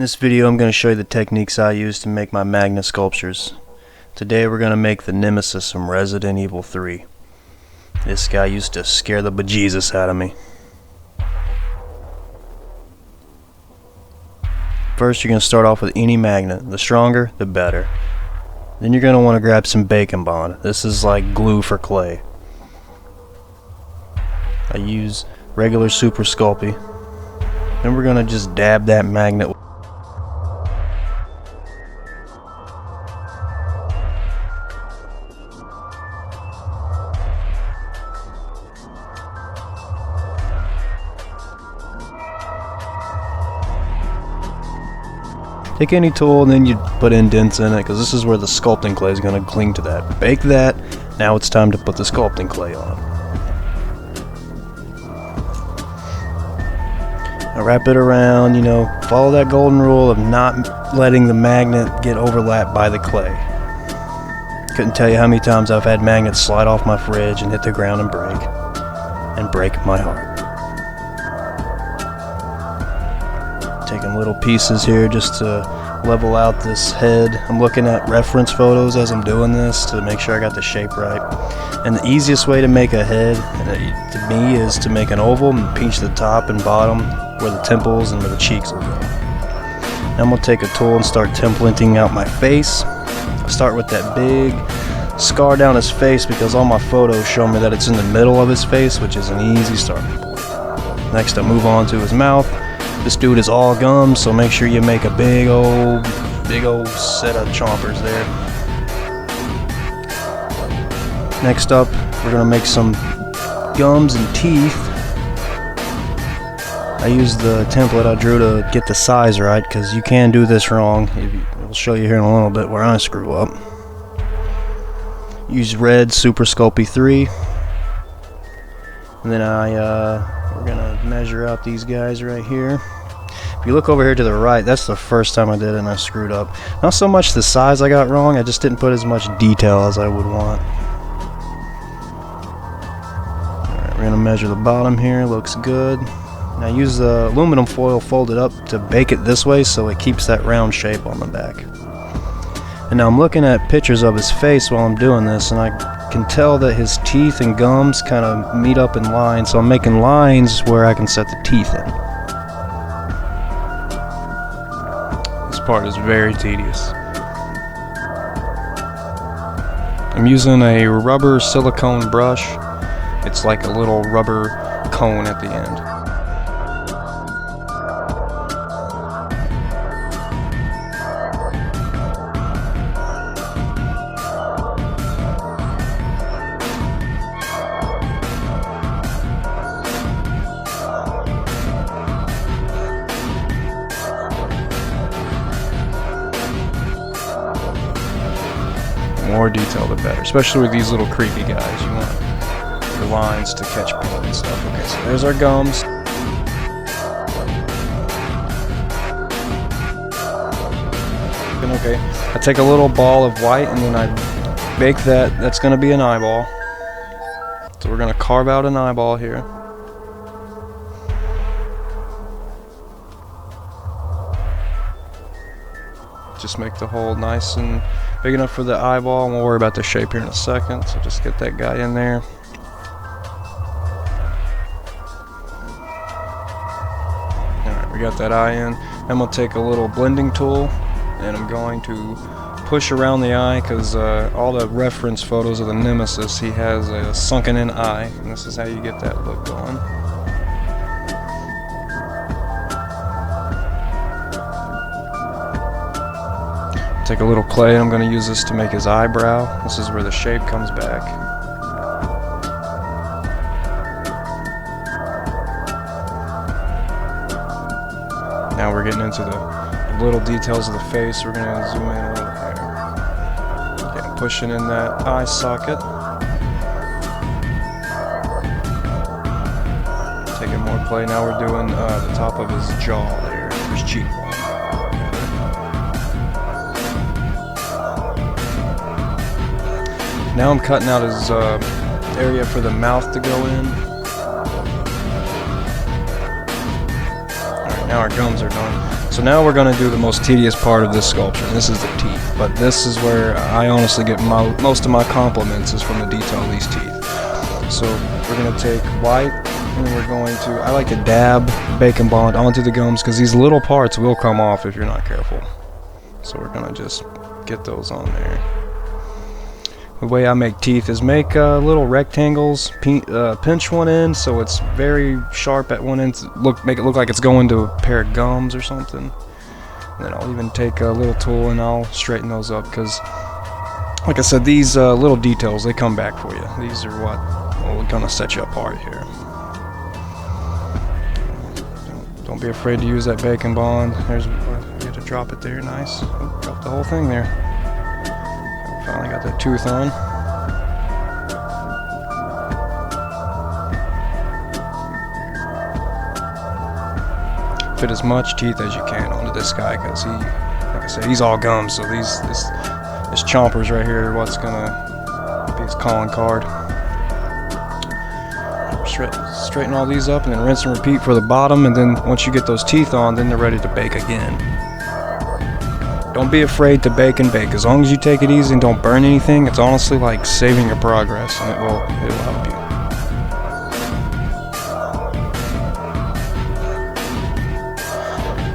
In this video I'm going to show you the techniques I use to make my magnet sculptures. Today we're going to make the Nemesis from Resident Evil 3. This guy used to scare the bejesus out of me. First you're going to start off with any magnet. The stronger, the better. Then you're going to want to grab some bacon bond. This is like glue for clay. I use regular Super Sculpey. Then we're going to just dab that magnet. Take any tool and then you put indents in it, because this is where the sculpting clay is going to cling to that. Bake that. Now it's time to put the sculpting clay on. Now wrap it around, follow that golden rule of not letting the magnet get overlapped by the clay. Couldn't tell you how many times I've had magnets slide off my fridge and hit the ground and break my heart. Taking little pieces here just to level out this head. I'm looking at reference photos as I'm doing this to make sure I got the shape right. And the easiest way to make a head, to me, is to make an oval and pinch the top and bottom where the temples and where the cheeks will go. Now I'm going to take a tool and start templating out my face. I'll start with that big scar down his face because all my photos show me that it's in the middle of his face, which is an easy starting point. Next I move on to his mouth. This dude is all gums, so make sure you make a big old set of chompers there. Next up, we're going to make some gums and teeth. I used the template I drew to get the size right, because you can do this wrong. I'll show you here in a little bit where I screw up. Use red Super Sculpey 3. And then we're going to measure out these guys right here. If you look over here to the right, that's the first time I did it and I screwed up. Not so much the size I got wrong, I just didn't put as much detail as I would want. Alright, we're going to measure the bottom here, looks good. Now use the aluminum foil folded up to bake it this way so it keeps that round shape on the back. And now I'm looking at pictures of his face while I'm doing this, and I can tell that his teeth and gums kind of meet up in lines, so I'm making lines where I can set the teeth in. This part is very tedious. I'm using a rubber silicone brush. It's like a little rubber cone at the end. More detail the better, especially with these little creepy guys. You want your lines to catch paint and stuff. Okay, so there's our gums. Okay, I take a little ball of white and then I bake that. That's going to be an eyeball. So we're going to carve out an eyeball here. Just make the hole nice and big enough for the eyeball, and we'll worry about the shape here in a second. So just get that guy in there. Alright, we got that eye in. I'm going to take a little blending tool and I'm going to push around the eye, because all the reference photos of the Nemesis, he has a sunken in eye, and this is how you get that look going. Take a little clay, and I'm going to use this to make his eyebrow. This is where the shape comes back. Now we're getting into the little details of the face. We're going to zoom in a little here. Okay, pushing in that eye socket. Taking more clay. Now we're doing the top of his jaw there, his cheekbone. Now I'm cutting out his area for the mouth to go in. now our gums are done. So now we're going to do the most tedious part of this sculpture. This is the teeth. But this is where I honestly get most of my compliments is from the detail of these teeth. So we're going to take white, and we're going to, I like to dab Bacon Bond onto the gums because these little parts will come off if you're not careful. So we're going to just get those on there. The way I make teeth is make little rectangles, pinch one end so it's very sharp at one end, make it look like it's going to a pair of gums or something. And then I'll even take a little tool and I'll straighten those up because, like I said, these little details, they come back for you. These are what are gonna set you apart here. Don't be afraid to use that Bacon Bond. There's, you have to drop it there, nice. Oh, drop the whole thing there. Finally got that tooth on. Fit as much teeth as you can onto this guy because he, like I said, he's all gums. So this chompers right here are what's gonna be his calling card. Straighten all these up and then rinse and repeat for the bottom. And then once you get those teeth on, then they're ready to bake again. Don't be afraid to bake and bake. As long as you take it easy and don't burn anything, it's honestly like saving your progress, and it will help you.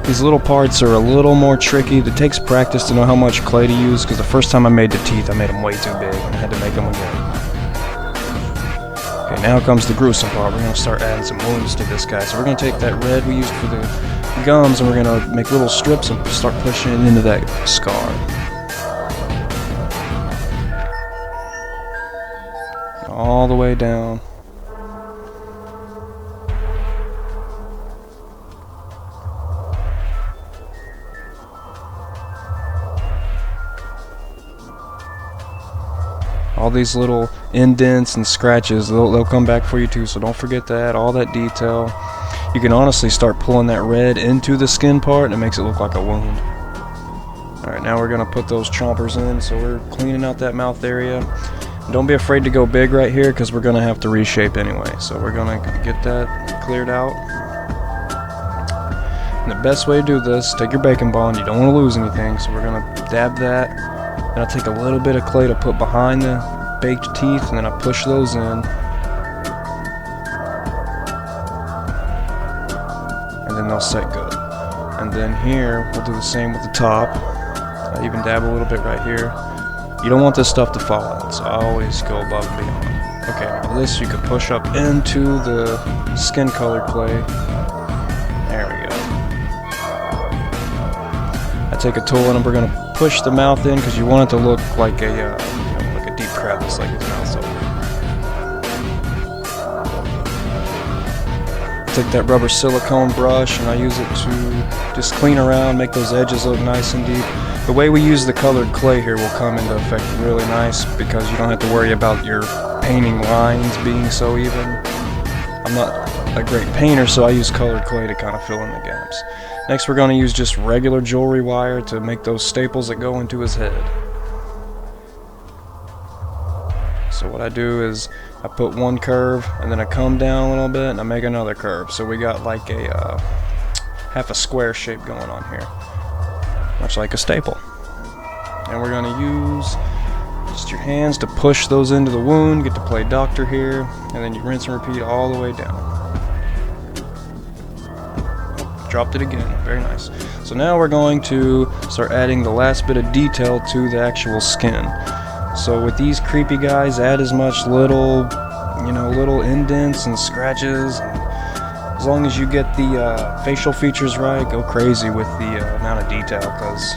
These little parts are a little more tricky. It takes practice to know how much clay to use, because the first time I made the teeth, I made them way too big, and I had to make them again. Okay, now comes the gruesome part. We're going to start adding some wounds to this guy. So we're going to take that red we used for the gums, and we're going to make little strips and start pushing it into that scar. All the way down. All these little indents and scratches, they'll come back for you too, so don't forget that, all that detail. You can honestly start pulling that red into the skin part and it makes it look like a wound. Alright, now we're going to put those chompers in, so we're cleaning out that mouth area. Don't be afraid to go big right here because we're going to have to reshape anyway. So we're going to get that cleared out. And the best way to do this, take your Bacon Bond, you don't want to lose anything, so we're going to dab that. Then I'll take a little bit of clay to put behind the baked teeth, and then I push those in. And then they'll set good. And then here, we'll do the same with the top. I even dab a little bit right here. You don't want this stuff to fall out, so I always go above and beyond. Okay, now this you can push up into the skin colored clay. There we go. I take a tool and we're going to push the mouth in because you want it to look like a like a deep crevice, like his mouth's open. Take that rubber silicone brush and I use it to just clean around, make those edges look nice and deep. The way we use the colored clay here will come into effect really nice because you don't have to worry about your painting lines being so even. I'm not a great painter, so I use colored clay to kind of fill in the gaps. Next we're going to use just regular jewelry wire to make those staples that go into his head. So what I do is I put one curve and then I come down a little bit and I make another curve. So we got like a half a square shape going on here, much like a staple. And we're going to use just your hands to push those into the wound, get to play doctor here, and then you rinse and repeat all the way down. Dropped it again, very nice. So now we're going to start adding the last bit of detail to the actual skin. So with these creepy guys, add as much little indents and scratches. And as long as you get the facial features right, go crazy with the amount of detail, because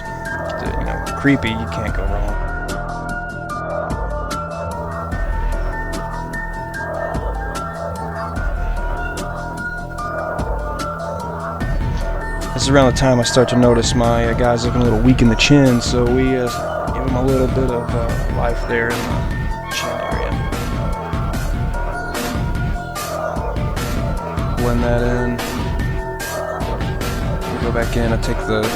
creepy, you can't go wrong. This is around the time I start to notice my guys looking a little weak in the chin, so we give them a little bit of life there in the chin area. Blend that in. We go back in, I take the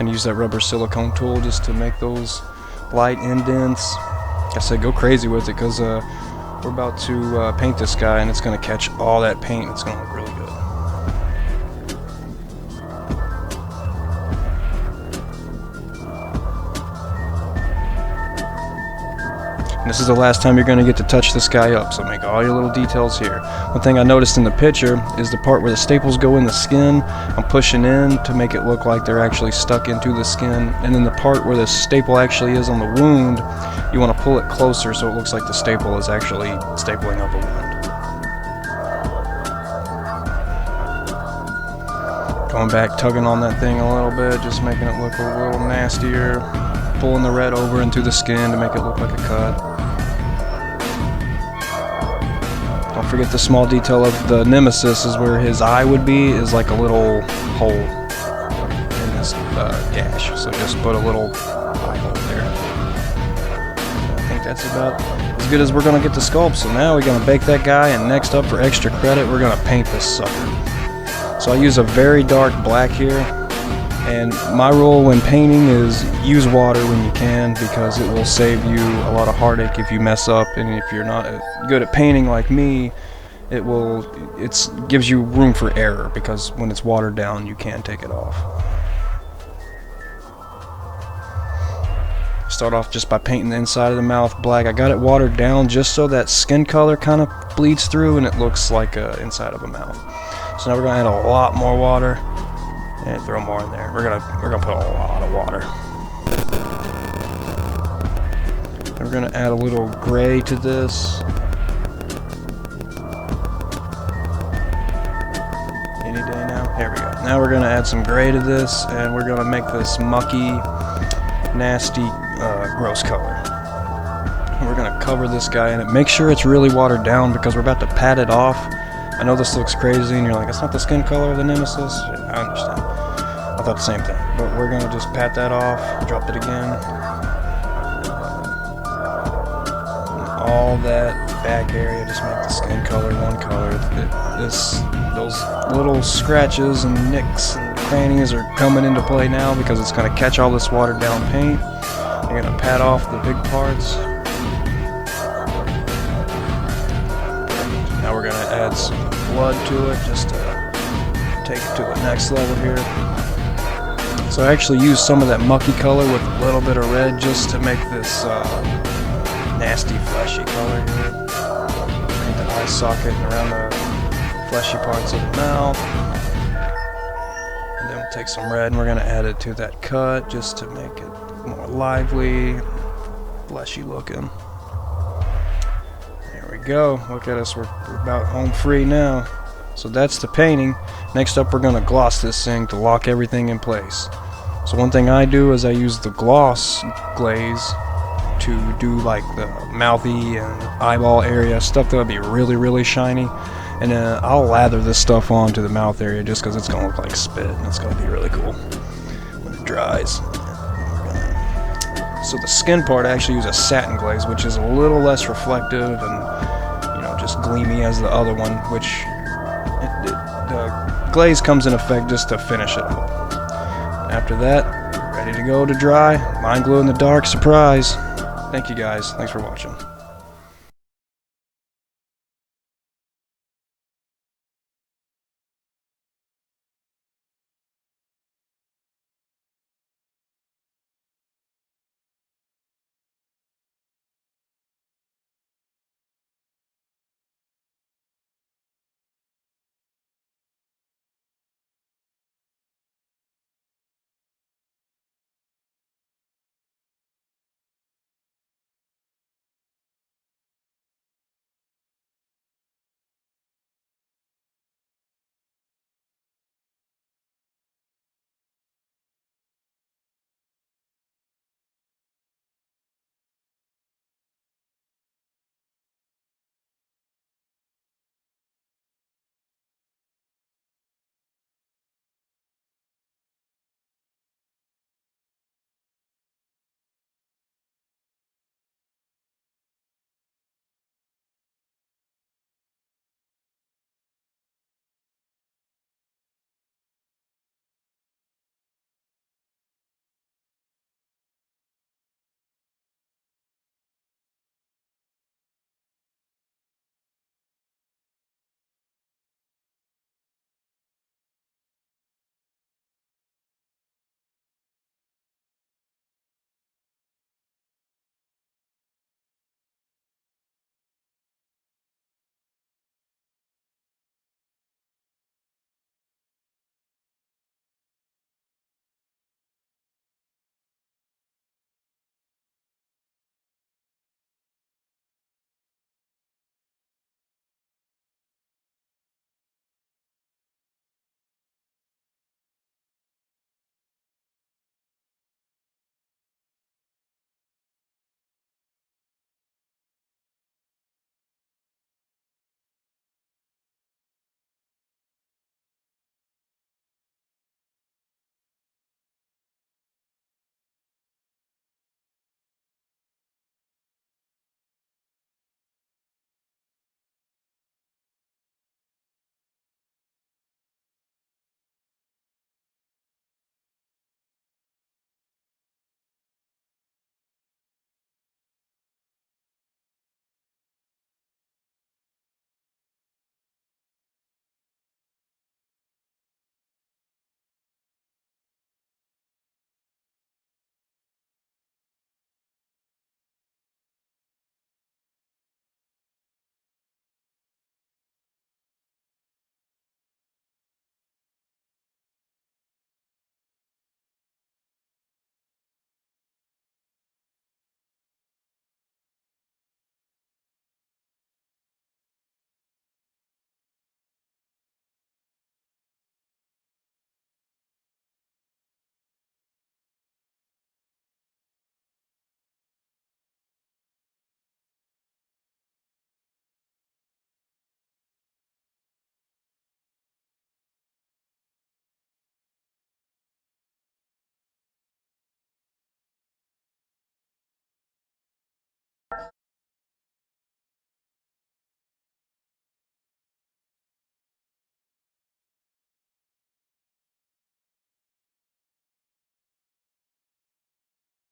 Gonna use that rubber silicone tool just to make those light indents. Like I said, go crazy with it, because we're about to paint this guy, and it's gonna catch all that paint. It's gonna look really good. And this is the last time you're going to get to touch this guy up, so make all your little details here. One thing I noticed in the picture is the part where the staples go in the skin, I'm pushing in to make it look like they're actually stuck into the skin, and then the part where the staple actually is on the wound, you want to pull it closer so it looks like the staple is actually stapling up a wound. Going back, tugging on that thing a little bit, just making it look a little nastier, pulling the red over into the skin to make it look like a cut. Don't forget the small detail of the Nemesis is where his eye would be, is like a little hole in this gash. So just put a little eye hole there. I think that's about as good as we're going to get the sculpt. So now we're going to bake that guy, and next up for extra credit, we're going to paint this sucker. So I use a very dark black here. And my rule when painting is use water when you can, because it will save you a lot of heartache if you mess up. And if you're not good at painting like me, it gives you room for error, because when it's watered down you can take it off. Start off just by painting the inside of the mouth black. I got it watered down just so that skin color kind of bleeds through and it looks like inside of a mouth. So now we're going to add a lot more water. And throw more in there. We're gonna put a lot of water. And we're gonna add a little gray to this. Any day now. There we go. Now we're gonna add some gray to this, and we're gonna make this mucky, nasty, gross color. And we're gonna cover this guy in it. Make sure it's really watered down, because we're about to pat it off. I know this looks crazy, and you're like, it's not the skin color of the Nemesis. I understand. I thought the same thing. But we're going to just pat that off, drop it again. And all that back area, just make the skin color one color. Those little scratches and nicks and crannies are coming into play now, because it's going to catch all this watered down paint. You're going to pat off the big parts. Now we're going to add some blood to it, just to take it to the next level here. So I actually used some of that mucky color with a little bit of red just to make this nasty fleshy color here. Paint the eye socket and around the fleshy parts of the mouth. And then we'll take some red and we're going to add it to that cut just to make it more lively, fleshy looking. There we go. Look at us, we're about home free now. So that's the painting. Next up, we're going to gloss this thing to lock everything in place. So one thing I do is I use the gloss glaze to do like the mouthy and eyeball area, stuff that would be really, really shiny. And then I'll lather this stuff onto the mouth area just because it's going to look like spit, and it's going to be really cool when it dries. So the skin part, I actually use a satin glaze, which is a little less reflective and, you know, just gleamy as the other one, which the glaze comes in effect just to finish it up. After that, ready to go to dry. Mind glow in the dark surprise. Thank you guys. Thanks for watching.